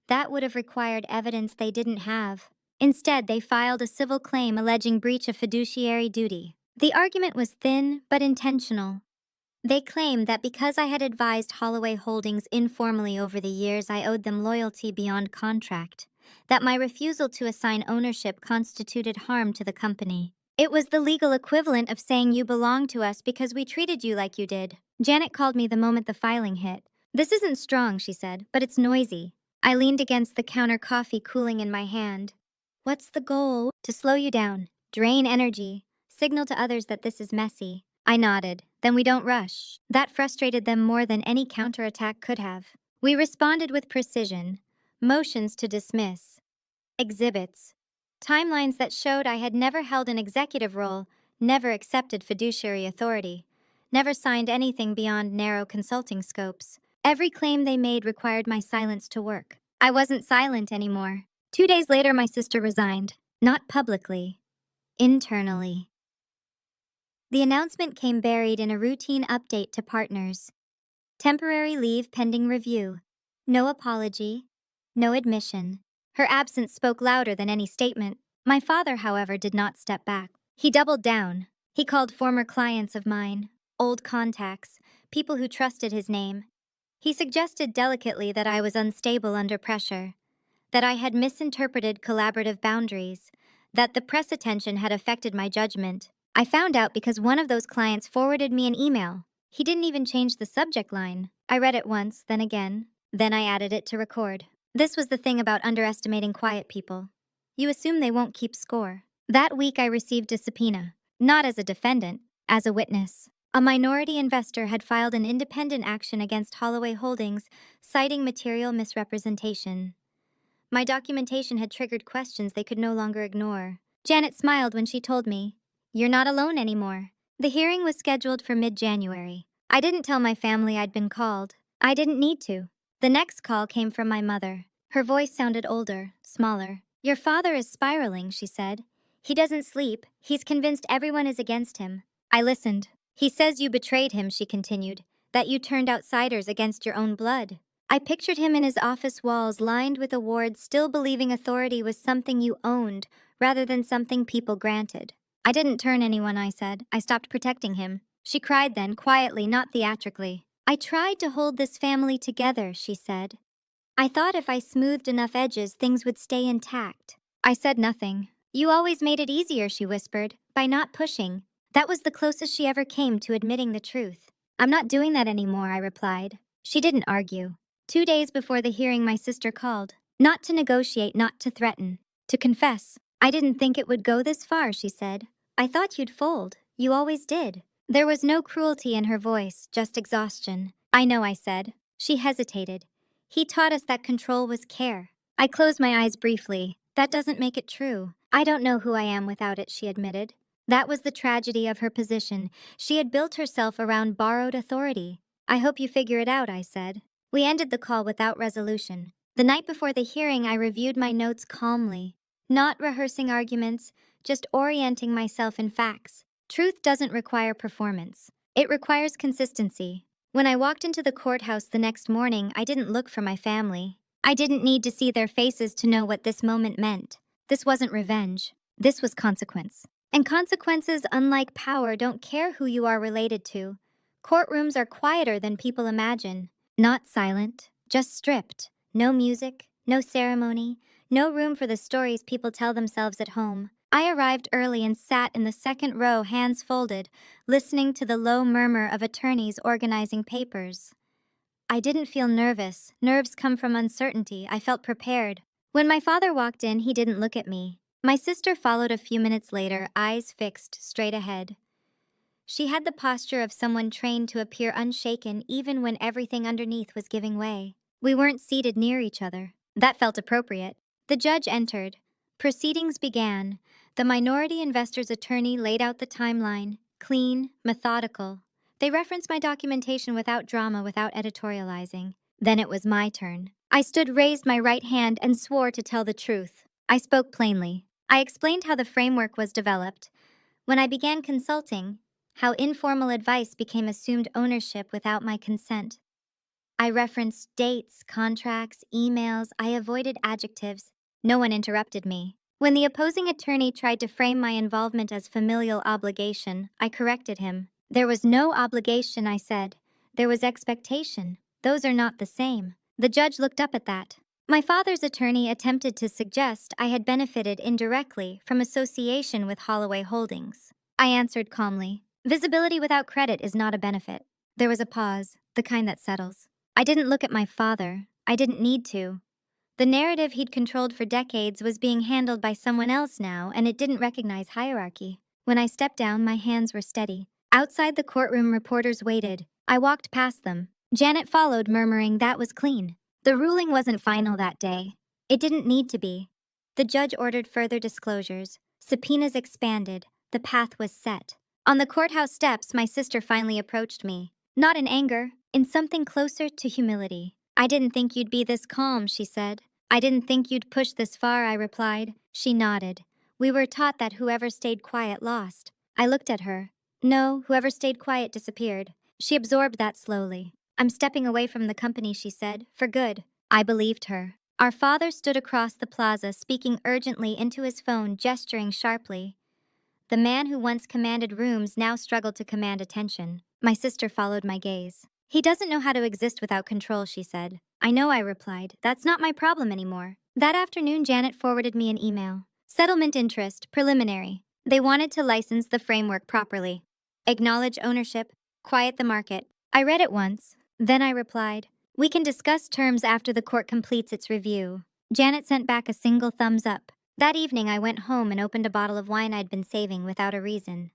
That would have required evidence they didn't have. Instead, they filed a civil claim alleging breach of fiduciary duty. The argument was thin but intentional. They claimed that because I had advised Holloway Holdings informally over the years, I owed them loyalty beyond contract, that my refusal to assign ownership constituted harm to the company. It was the legal equivalent of saying you belong to us because we treated you like you did. Janet called me the moment the filing hit. This isn't strong, she said, but it's noisy. I leaned against the counter, coffee cooling in my hand. What's the goal? To slow you down, drain energy, signal to others that this is messy. I nodded. Then we don't rush. That frustrated them more than any counterattack could have. We responded with precision. Motions to dismiss. Exhibits. Timelines that showed I had never held an executive role, never accepted fiduciary authority, never signed anything beyond narrow consulting scopes. Every claim they made required my silence to work. I wasn't silent anymore. 2 days later, my sister resigned. Not publicly, internally. The announcement came buried in a routine update to partners. Temporary leave pending review. No apology. No admission. Her absence spoke louder than any statement. My father, however, did not step back. He doubled down. He called former clients of mine, old contacts, people who trusted his name. He suggested delicately that I was unstable under pressure, that I had misinterpreted collaborative boundaries, that the press attention had affected my judgment. I found out because one of those clients forwarded me an email. He didn't even change the subject line. I read it once, then again. Then I added it to record. This was the thing about underestimating quiet people. You assume they won't keep score. That week I received a subpoena, not as a defendant, as a witness. A minority investor had filed an independent action against Holloway Holdings, citing material misrepresentation. My documentation had triggered questions they could no longer ignore. Janet smiled when she told me, "You're not alone anymore." The hearing was scheduled for mid-January. I didn't tell my family I'd been called. I didn't need to. The next call came from my mother. Her voice sounded older, smaller. "Your father is spiraling," she said. "He doesn't sleep. He's convinced everyone is against him." I listened. "He says you betrayed him," she continued, "that you turned outsiders against your own blood." I pictured him in his office walls lined with awards, still believing authority was something you owned rather than something people granted. "I didn't turn anyone," I said. "I stopped protecting him." She cried then, quietly, not theatrically. "I tried to hold this family together," she said. "I thought if I smoothed enough edges, things would stay intact." I said nothing. "You always made it easier," she whispered, "by not pushing." That was the closest she ever came to admitting the truth. "I'm not doing that anymore," I replied. She didn't argue. 2 days before the hearing, my sister called. Not to negotiate, not to threaten. To confess. "I didn't think it would go this far," she said. "I thought you'd fold. You always did." There was no cruelty in her voice, just exhaustion. "I know," I said. She hesitated. "He taught us that control was care." I closed my eyes briefly. "That doesn't make it true. I don't know who I am without it," she admitted. That was the tragedy of her position. She had built herself around borrowed authority. "I hope you figure it out," I said. We ended the call without resolution. The night before the hearing, I reviewed my notes calmly, not rehearsing arguments, just orienting myself in facts. Truth doesn't require performance. It requires consistency. When I walked into the courthouse the next morning, I didn't look for my family. I didn't need to see their faces to know what this moment meant. This wasn't revenge. This was consequence. And consequences, unlike power, don't care who you are related to. Courtrooms are quieter than people imagine. Not silent, just stripped. No music, no ceremony, no room for the stories people tell themselves at home. I arrived early and sat in the second row, hands folded, listening to the low murmur of attorneys organizing papers. I didn't feel nervous. Nerves come from uncertainty. I felt prepared. When my father walked in, he didn't look at me. My sister followed a few minutes later, eyes fixed straight ahead. She had the posture of someone trained to appear unshaken even when everything underneath was giving way. We weren't seated near each other. That felt appropriate. The judge entered. Proceedings began. The minority investor's attorney laid out the timeline, clean, methodical. They referenced my documentation without drama, without editorializing. Then it was my turn. I stood, raised my right hand, and swore to tell the truth. I spoke plainly. I explained how the framework was developed. When I began consulting, how informal advice became assumed ownership without my consent. I referenced dates, contracts, emails. I avoided adjectives. No one interrupted me. When the opposing attorney tried to frame my involvement as familial obligation, I corrected him. "There was no obligation," I said. "There was expectation. Those are not the same." The judge looked up at that. My father's attorney attempted to suggest I had benefited indirectly from association with Holloway Holdings. I answered calmly, "Visibility without credit is not a benefit." There was a pause, the kind that settles. I didn't look at my father. I didn't need to. The narrative he'd controlled for decades was being handled by someone else now, and it didn't recognize hierarchy. When I stepped down, my hands were steady. Outside the courtroom, reporters waited. I walked past them. Janet followed, murmuring, "That was clean." The ruling wasn't final that day. It didn't need to be. The judge ordered further disclosures. Subpoenas expanded. The path was set. On the courthouse steps, my sister finally approached me. Not in anger, in something closer to humility. I didn't think you'd be this calm, she said. I didn't think you'd push this far, I replied. She nodded. We were taught that whoever stayed quiet lost. I looked at her. No, whoever stayed quiet disappeared. She absorbed that slowly. I'm stepping away from the company, she said, for good. I believed her. Our father stood across the plaza, speaking urgently into his phone, gesturing sharply. The man who once commanded rooms now struggled to command attention. My sister followed my gaze. He doesn't know how to exist without control, she said. I know, I replied. That's not my problem anymore. That afternoon, Janet forwarded me an email. Settlement interest, preliminary. They wanted to license the framework properly. Acknowledge ownership, quiet the market. I read it once. Then I replied, we can discuss terms after the court completes its review. Janet sent back a single thumbs up. That evening, I went home and opened a bottle of wine I'd been saving without a reason.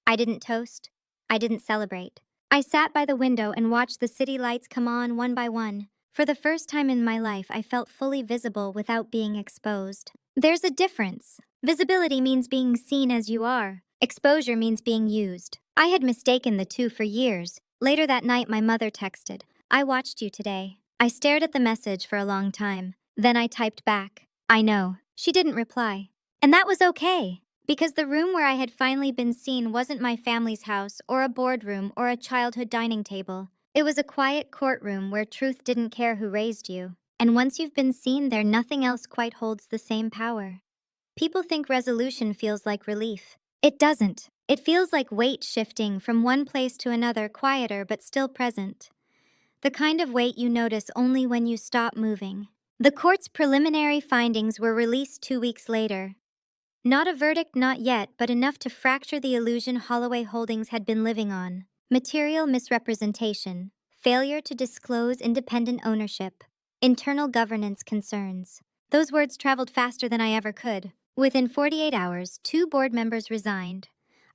I didn't toast. I didn't celebrate. I sat by the window and watched the city lights come on one by one. For the first time in my life, I felt fully visible without being exposed. There's a difference. Visibility means being seen as you are. Exposure means being used. I had mistaken the two for years. Later that night, my mother texted, I watched you today. I stared at the message for a long time. Then I typed back, I know. She didn't reply. And that was okay, because the room where I had finally been seen wasn't my family's house or a boardroom or a childhood dining table. It was a quiet courtroom where truth didn't care who raised you. And once you've been seen there, nothing else quite holds the same power. People think resolution feels like relief. It doesn't. It feels like weight shifting from one place to another, quieter but still present. The kind of weight you notice only when you stop moving. The court's preliminary findings were released 2 weeks later. Not a verdict, not yet, but enough to fracture the illusion Holloway Holdings had been living on. Material misrepresentation, failure to disclose independent ownership, internal governance concerns. Those words traveled faster than I ever could. Within 48 hours, 2 board members resigned.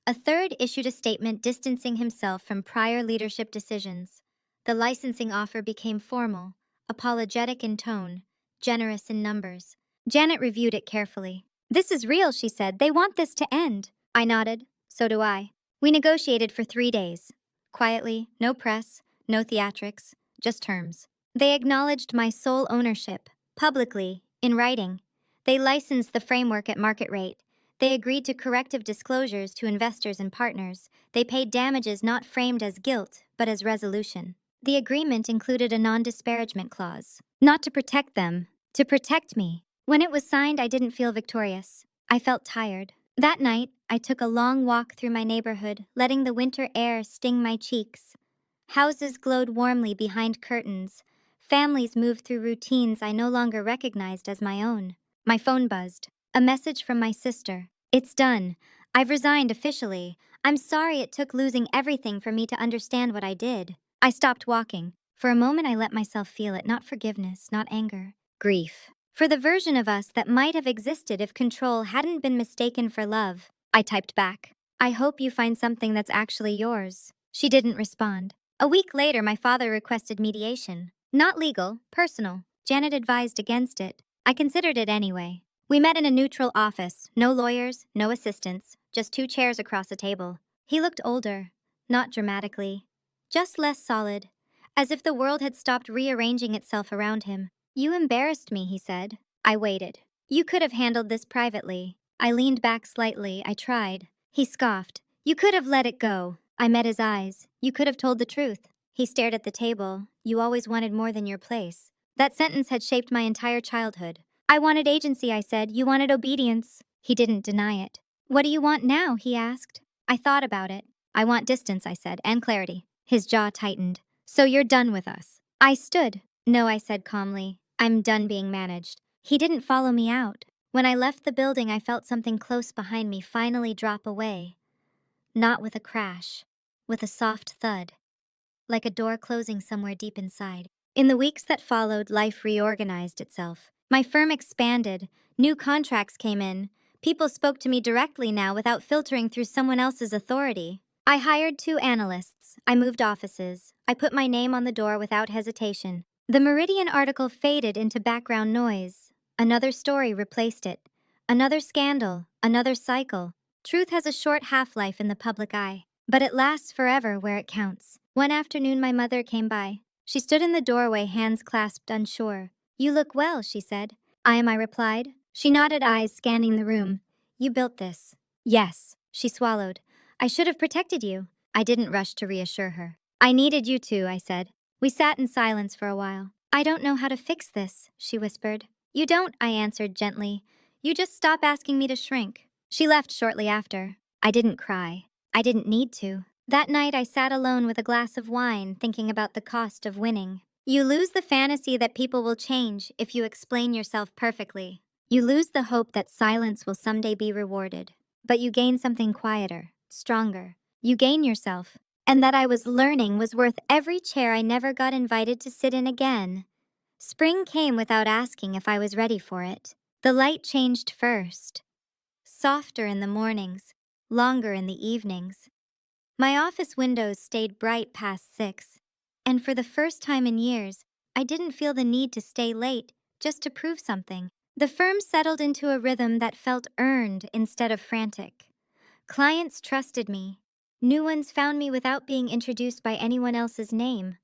A third issued a statement distancing himself from prior leadership decisions. The licensing offer became formal, apologetic in tone, generous in numbers. Janet reviewed it carefully. This is real, she said. They want this to end. I nodded. So do I. We negotiated for 3 days. Quietly, no press, no theatrics, just terms. They acknowledged my sole ownership, publicly, in writing. They licensed the framework at market rate. They agreed to corrective disclosures to investors and partners. They paid damages not framed as guilt, but as resolution. The agreement included a non-disparagement clause. Not to protect them, to protect me. When it was signed, I didn't feel victorious. I felt tired. That night, I took a long walk through my neighborhood, letting the winter air sting my cheeks. Houses glowed warmly behind curtains. Families moved through routines I no longer recognized as my own. My phone buzzed. A message from my sister. It's done. I've resigned officially. I'm sorry it took losing everything for me to understand what I did. I stopped walking. For a moment, I let myself feel it, not forgiveness, not anger. Grief. For the version of us that might have existed if control hadn't been mistaken for love. I typed back, I hope you find something that's actually yours. She didn't respond. A week later, my father requested mediation. Not legal, personal. Janet advised against it. I considered it anyway. We met in a neutral office, no lawyers, no assistants, just 2 chairs across a table. He looked older, not dramatically, just less solid, as if the world had stopped rearranging itself around him. You embarrassed me, he said. I waited. You could have handled this privately. I leaned back slightly. I tried. He scoffed. You could have let it go. I met his eyes. You could have told the truth. He stared at the table. You always wanted more than your place. That sentence had shaped my entire childhood. I wanted agency, I said. You wanted obedience. He didn't deny it. What do you want now, he asked. I thought about it. I want distance, I said, and clarity. His jaw tightened. So you're done with us. I stood. No, I said calmly. I'm done being managed. He didn't follow me out. When I left the building, I felt something close behind me finally drop away. Not with a crash, with a soft thud, like a door closing somewhere deep inside. In the weeks that followed, life reorganized itself. My firm expanded. New contracts came in. People spoke to me directly now without filtering through someone else's authority. I hired 2 analysts. I moved offices. I put my name on the door without hesitation. The Meridian article faded into background noise. Another story replaced it. Another scandal, another cycle. Truth has a short half-life in the public eye, but it lasts forever where it counts. One afternoon, my mother came by. She stood in the doorway, hands clasped, unsure. "You look well," she said. I replied. She nodded, eyes scanning the room. "You built this." "Yes," she swallowed. "I should have protected you." I didn't rush to reassure her. "I needed you too," I said. We sat in silence for a while. "I don't know how to fix this," she whispered. "You don't," I answered gently. "You just stop asking me to shrink." She left shortly after. I didn't cry. I didn't need to. That night I sat alone with a glass of wine, thinking about the cost of winning. You lose the fantasy that people will change if you explain yourself perfectly. You lose the hope that silence will someday be rewarded. But you gain something quieter, stronger. You gain yourself. And that I was learning was worth every chair I never got invited to sit in again. Spring came without asking if I was ready for it. The light changed first. Softer in the mornings, longer in the evenings. My office windows stayed bright past 6, and for the first time in years, I didn't feel the need to stay late just to prove something. The firm settled into a rhythm that felt earned instead of frantic. Clients trusted me. New ones found me without being introduced by anyone else's name.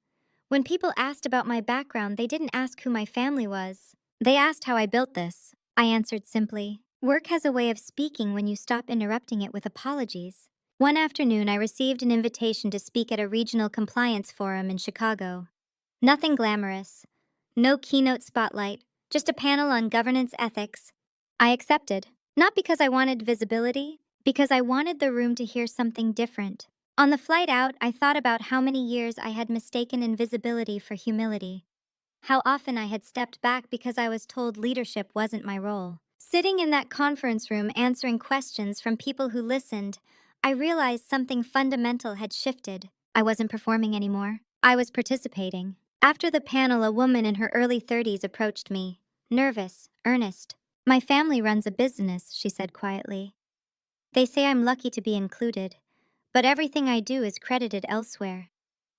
When people asked about my background, they didn't ask who my family was. They asked how I built this. I answered simply, "Work has a way of speaking when you stop interrupting it with apologies." One afternoon, I received an invitation to speak at a regional compliance forum in Chicago. Nothing glamorous. No keynote spotlight, just a panel on governance ethics. I accepted, not because I wanted visibility, because I wanted the room to hear something different. On the flight out, I thought about how many years I had mistaken invisibility for humility. How often I had stepped back because I was told leadership wasn't my role. Sitting in that conference room answering questions from people who listened, I realized something fundamental had shifted. I wasn't performing anymore. I was participating. After the panel, a woman in her early 30s approached me, nervous, earnest. "My family runs a business," she said quietly. "They say I'm lucky to be included, but everything I do is credited elsewhere.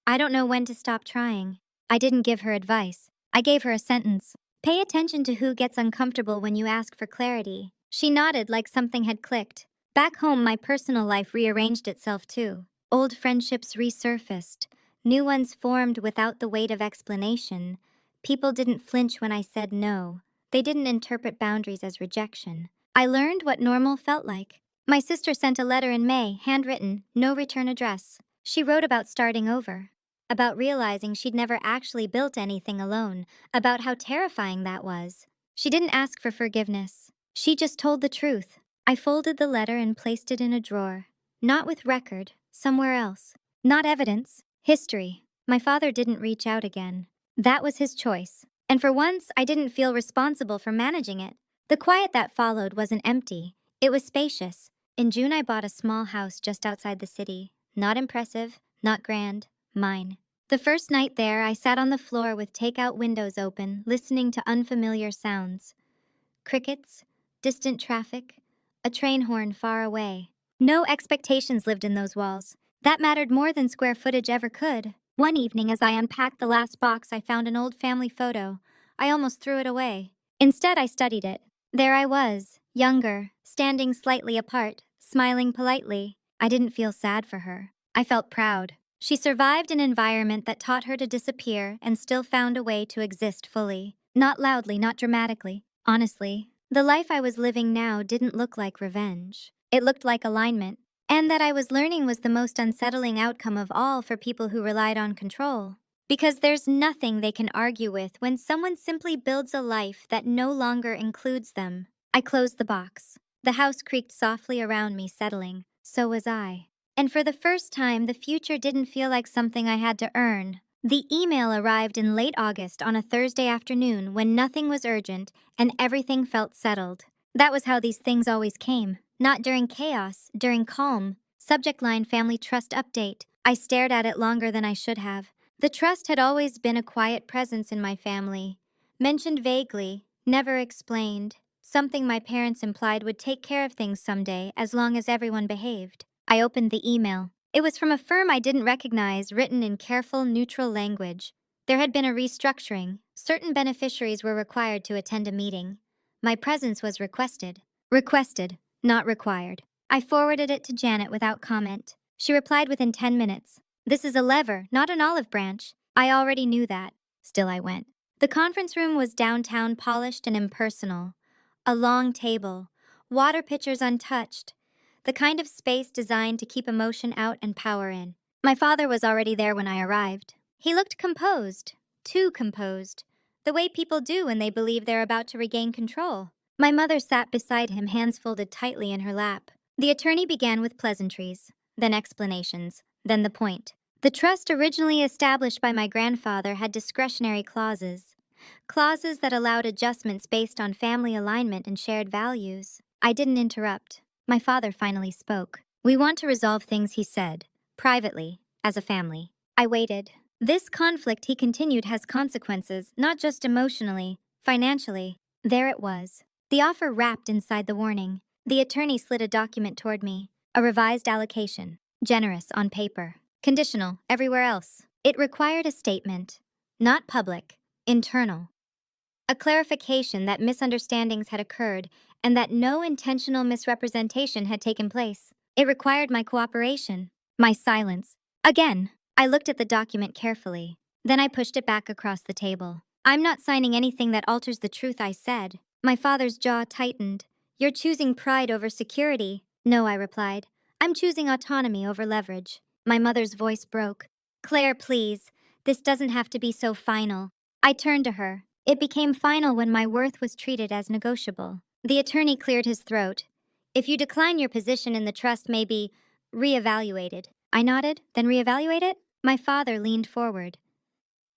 I don't know when to stop trying." I didn't give her advice. I gave her a sentence. "Pay attention to who gets uncomfortable when you ask for clarity." She nodded like something had clicked. Back home, my personal life rearranged itself too. Old friendships resurfaced. New ones formed without the weight of explanation. People didn't flinch when I said no. They didn't interpret boundaries as rejection. I learned what normal felt like. My sister sent a letter in May, handwritten, no return address. She wrote about starting over. About realizing she'd never actually built anything alone, about how terrifying that was. She didn't ask for forgiveness. She just told the truth. I folded the letter and placed it in a drawer. Not with record, somewhere else. Not evidence, history. My father didn't reach out again. That was his choice. And for once, I didn't feel responsible for managing it. The quiet that followed wasn't empty. It was spacious. In June, I bought a small house just outside the city. Not impressive, not grand. Mine. The first night there, I sat on the floor with takeout windows open, listening to unfamiliar sounds. Crickets, distant traffic, a train horn far away. No expectations lived in those walls. That mattered more than square footage ever could. One evening, as I unpacked the last box, I found an old family photo. I almost threw it away. Instead, I studied it. There I was, younger, standing slightly apart, smiling politely. I didn't feel sad for her. I felt proud. She survived an environment that taught her to disappear and still found a way to exist fully. Not loudly, not dramatically. Honestly, the life I was living now didn't look like revenge. It looked like alignment. And that I was learning was the most unsettling outcome of all for people who relied on control. Because there's nothing they can argue with when someone simply builds a life that no longer includes them. I closed the box. The house creaked softly around me, settling. So was I. And for the first time, the future didn't feel like something I had to earn. The email arrived in late August on a Thursday afternoon when nothing was urgent and everything felt settled. That was how these things always came. Not during chaos, during calm. Subject line: Family Trust Update. I stared at it longer than I should have. The trust had always been a quiet presence in my family. Mentioned vaguely, never explained. Something my parents implied would take care of things someday as long as everyone behaved. I opened the email. It was from a firm I didn't recognize, written in careful, neutral language. There had been a restructuring. Certain beneficiaries were required to attend a meeting. My presence was requested. Requested, not required. I forwarded it to Janet without comment. She replied within 10 minutes. This is a lever, not an olive branch. I already knew that. Still, I went. The conference room was downtown, polished and impersonal. A long table, water pitchers untouched, the kind of space designed to keep emotion out and power in. My father was already there when I arrived. He looked composed, too composed, the way people do when they believe they're about to regain control. My mother sat beside him, hands folded tightly in her lap. The attorney began with pleasantries, then explanations, then the point. The trust originally established by my grandfather had discretionary clauses that allowed adjustments based on family alignment and shared values. I didn't interrupt. My father finally spoke. "We want to resolve things," he said, "privately, as a family." I waited. This conflict, he continued, has consequences, not just emotionally, financially. There it was. The offer wrapped inside the warning. The attorney slid a document toward me. A revised allocation. Generous on paper. Conditional everywhere else. It required a statement. Not public. Internal. A clarification that misunderstandings had occurred and that no intentional misrepresentation had taken place. It required my cooperation. My silence. Again, I looked at the document carefully. Then I pushed it back across the table. "I'm not signing anything that alters the truth," I said. My father's jaw tightened. "You're choosing pride over security." "No," I replied. "I'm choosing autonomy over leverage." My mother's voice broke. "Claire, please. This doesn't have to be so final." I turned to her. It became final when my worth was treated as negotiable. The attorney cleared his throat. "If you decline, your position in the trust may be reevaluated." I nodded. "Then reevaluate it?" My father leaned forward.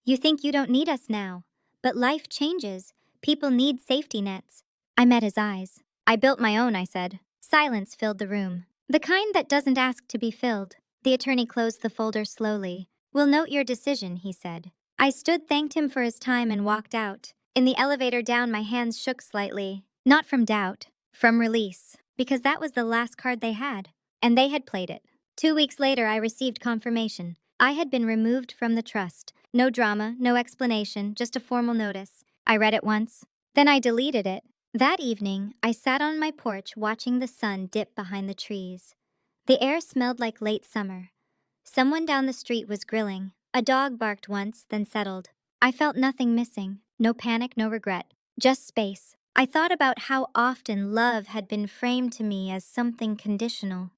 "You think you don't need us now, but life changes. People need safety nets." I met his eyes. "I built my own," I said. Silence filled the room. The kind that doesn't ask to be filled. The attorney closed the folder slowly. "We'll note your decision," he said. I stood, thanked him for his time, and walked out. In the elevator down, my hands shook slightly. Not from doubt, from release, because that was the last card they had. And they had played it. 2 weeks later, I received confirmation. I had been removed from the trust. No drama, no explanation, just a formal notice. I read it once. Then I deleted it. That evening, I sat on my porch watching the sun dip behind the trees. The air smelled like late summer. Someone down the street was grilling. A dog barked once, then settled. I felt nothing missing. No panic, no regret. Just space. I thought about how often love had been framed to me as something conditional.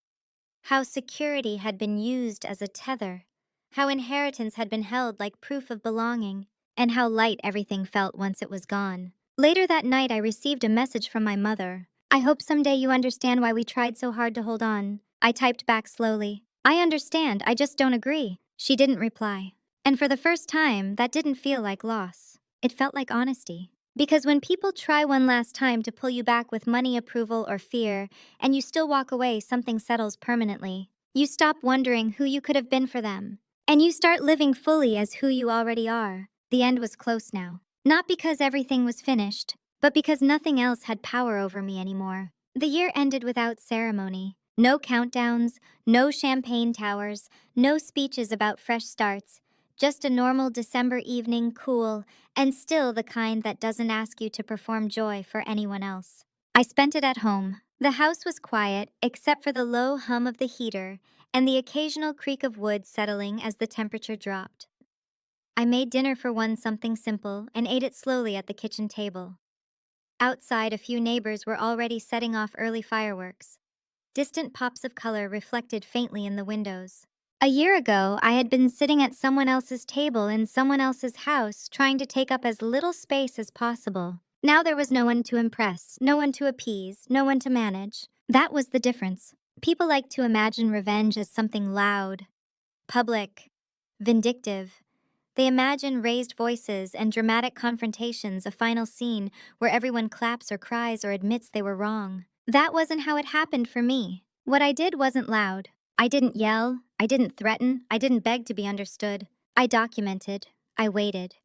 How security had been used as a tether. How inheritance had been held like proof of belonging. And how light everything felt once it was gone. Later that night, I received a message from my mother. "I hope someday you understand why we tried so hard to hold on." I typed back slowly. "I understand, I just don't agree." She didn't reply. And for the first time, that didn't feel like loss. It felt like honesty. Because when people try one last time to pull you back with money, approval, or fear, and you still walk away, something settles permanently. You stop wondering who you could have been for them. And you start living fully as who you already are. The end was close now. Not because everything was finished, but because nothing else had power over me anymore. The year ended without ceremony. No countdowns, no champagne towers, no speeches about fresh starts. Just a normal December evening, cool, and still the kind that doesn't ask you to perform joy for anyone else. I spent it at home. The house was quiet, except for the low hum of the heater and the occasional creak of wood settling as the temperature dropped. I made dinner for one, something simple, and ate it slowly at the kitchen table. Outside, a few neighbors were already setting off early fireworks. Distant pops of color reflected faintly in the windows. A year ago, I had been sitting at someone else's table in someone else's house, trying to take up as little space as possible. Now there was no one to impress, no one to appease, no one to manage. That was the difference. People like to imagine revenge as something loud, public, vindictive. They imagine raised voices and dramatic confrontations, a final scene where everyone claps or cries or admits they were wrong. That wasn't how it happened for me. What I did wasn't loud. I didn't yell, I didn't threaten, I didn't beg to be understood. I documented, I waited.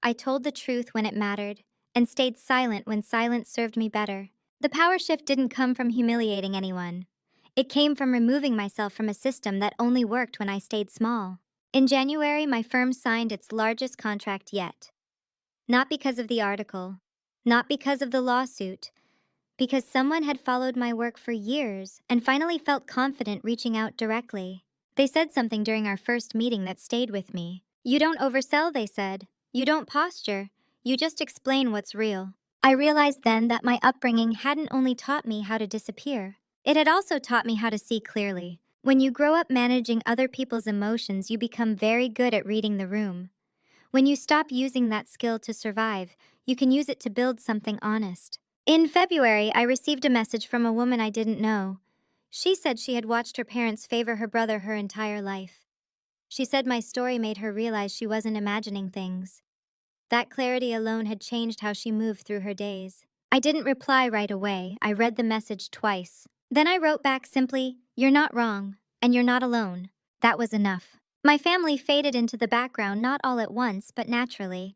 I told the truth when it mattered, and stayed silent when silence served me better. The power shift didn't come from humiliating anyone. It came from removing myself from a system that only worked when I stayed small. In January, my firm signed its largest contract yet. Not because of the article, not because of the lawsuit, because someone had followed my work for years and finally felt confident reaching out directly. They said something during our first meeting that stayed with me. You don't oversell, they said. You don't posture. You just explain what's real. I realized then that my upbringing hadn't only taught me how to disappear, it had also taught me how to see clearly. When you grow up managing other people's emotions, you become very good at reading the room. When you stop using that skill to survive, you can use it to build something honest. In February, I received a message from a woman I didn't know. She said she had watched her parents favor her brother her entire life. She said my story made her realize she wasn't imagining things. That clarity alone had changed how she moved through her days. I didn't reply right away. I read the message twice. Then I wrote back simply, "You're not wrong, and you're not alone." That was enough. My family faded into the background, not all at once, but naturally.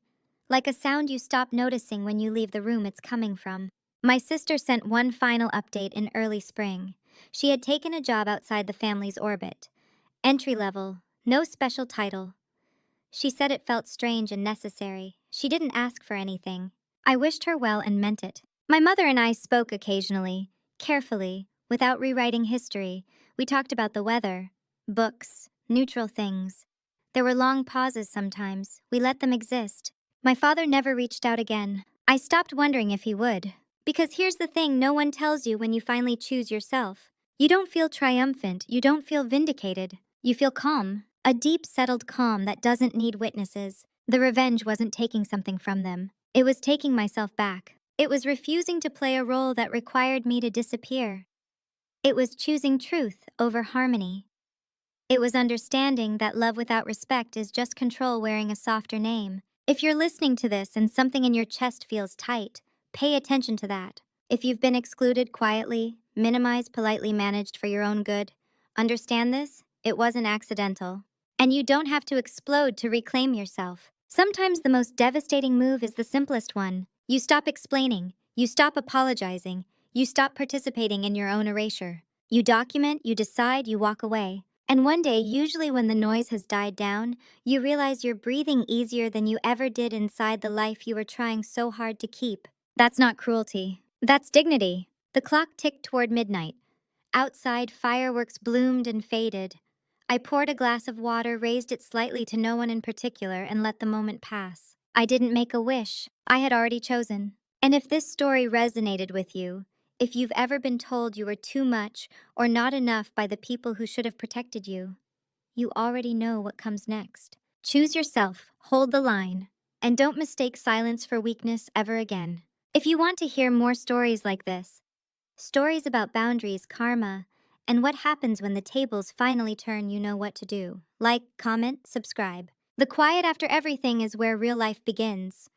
Like a sound you stop noticing when you leave the room it's coming from. My sister sent one final update in early spring. She had taken a job outside the family's orbit. Entry level, no special title. She said it felt strange and necessary. She didn't ask for anything. I wished her well and meant it. My mother and I spoke occasionally, carefully, without rewriting history. We talked about the weather, books, neutral things. There were long pauses sometimes. We let them exist. My father never reached out again. I stopped wondering if he would. Because here's the thing no one tells you when you finally choose yourself. You don't feel triumphant. You don't feel vindicated. You feel calm. A deep, settled calm that doesn't need witnesses. The revenge wasn't taking something from them. It was taking myself back. It was refusing to play a role that required me to disappear. It was choosing truth over harmony. It was understanding that love without respect is just control wearing a softer name. If you're listening to this and something in your chest feels tight, pay attention to that. If you've been excluded quietly, minimized, politely managed for your own good, understand this, it wasn't accidental. And you don't have to explode to reclaim yourself. Sometimes the most devastating move is the simplest one. You stop explaining. You stop apologizing. You stop participating in your own erasure. You document, you decide, you walk away. And one day, usually when the noise has died down, you realize you're breathing easier than you ever did inside the life you were trying so hard to keep. That's not cruelty. That's dignity. The clock ticked toward midnight. Outside, fireworks bloomed and faded. I poured a glass of water, raised it slightly to no one in particular, and let the moment pass. I didn't make a wish. I had already chosen. And if this story resonated with you, if you've ever been told you were too much or not enough by the people who should have protected you, you already know what comes next. Choose yourself, hold the line, and don't mistake silence for weakness ever again. If you want to hear more stories like this, stories about boundaries, karma, and what happens when the tables finally turn, you know what to do. Like, comment, subscribe. The quiet after everything is where real life begins.